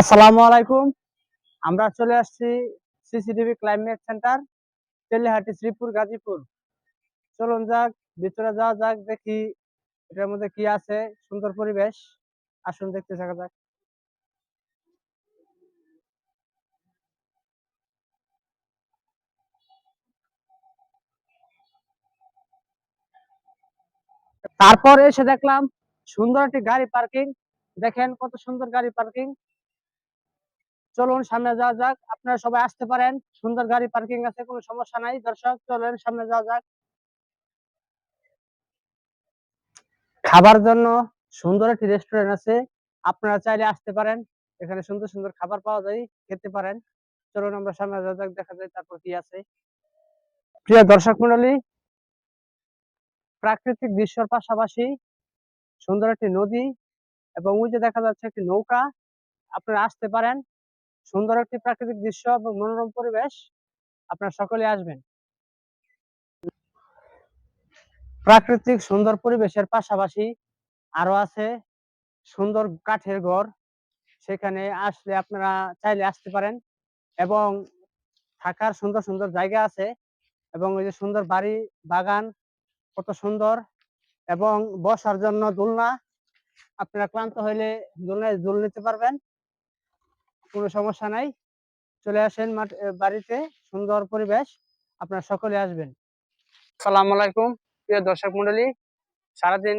আসসালামু আলাইকুম। আমরা চলে আসছি CCTV climate centre, Telihati, Sreepur, Gazipur. চলুন যাক, ভিতরে যাওয়া যাক, দেখি এটার মধ্যে কি আছে। সুন্দর পরিবেশ, আসুন দেখতে থাকা যাক। তারপর এসে দেখলাম সুন্দর একটি গাড়ি পার্কিং। দেখেন কত সুন্দর গাড়ি পার্কিং। চলুন সামনে যাওয়া যাক, আপনারা সবাই আসতে পারেন। সুন্দর গাড়ি পার্কিং আছে, কোনো সমস্যা নাই। দর্শক চলেন সামনে যাওয়া যাক। খাবার জন্য সুন্দর একটি রেস্টুরেন্ট আছে, আপনারা চাইলে আসতে পারেন। এখানে সুন্দর সুন্দর খাবার পাওয়া যায়, খেতে পারেন। চলুন আমরা সামনে যাওয়া যাক, দেখা যায় তারপর কি আছে। প্রিয় দর্শক মন্ডলী, প্রাকৃতিক দৃশ্যের পাশাপাশি সুন্দর একটি নদী এবং ওই যে দেখা যাচ্ছে একটি নৌকা। আপনারা আসতে পারেন। সুন্দর একটি প্রাকৃতিক দৃশ্য এবং মনোরম পরিবেশ, আপনারা সকলে আসবেন। প্রাকৃতিক সুন্দর পরিবেশের পাশাপাশি আরো আছে সুন্দর কাঠের ঘর। সেখানে আসলে আপনারা চাইলে আসতে পারেন এবং থাকার সুন্দর সুন্দর জায়গা আছে এবং ওই যে সুন্দর বাড়ি, বাগান, কত সুন্দর। এবং বসার জন্য দোলনা, আপনারা ক্লান্ত হইলে দোলনায় দোল নিতে পারবেন, কোনো সমস্যা নাই। চলে আসেন বাড়িতে, সুন্দর পরিবেশ, আপনারা সকলে আসবেন। আসসালামু আলাইকুম। প্রিয় দর্শক মন্ডলী, সারাদিন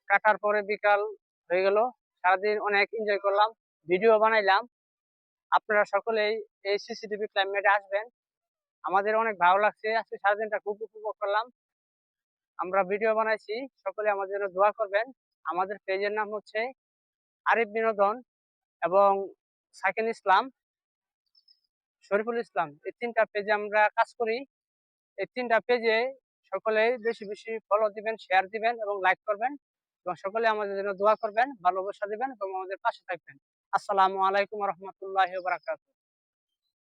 কাটার পরে বিকাল হয়ে গেল। সারাদিন অনেক এনজয় করলাম, ভিডিও বানাইলাম। আপনারা সকলেই এই সিসিটিভি ক্লাইমেটে আসবেন। আমাদের অনেক ভালো লাগছে, আজকে সারাদিনটা খুব উপভোগ করলাম। আমরা ভিডিও বানাইছি, সকলে আমাদের জন্য দোয়া করবেন। আমাদের পেজের নাম হচ্ছে আরিফ বিনোদন এবং সাকিন ইসলাম, শরীফুল ইসলাম। এই তিনটা পেজে আমরা কাজ করি। এই তিনটা পেজে সকলে বেশি বেশি ফলো দিবেন, শেয়ার দিবেন এবং লাইক করবেন এবং সকলে আমাদের জন্য দোয়া করবেন, ভালোবাসা দিবেন এবং আমাদের পাশে থাকবেন। আসসালামু আলাইকুম রহমতুল্লাহ বারাকাতুহু।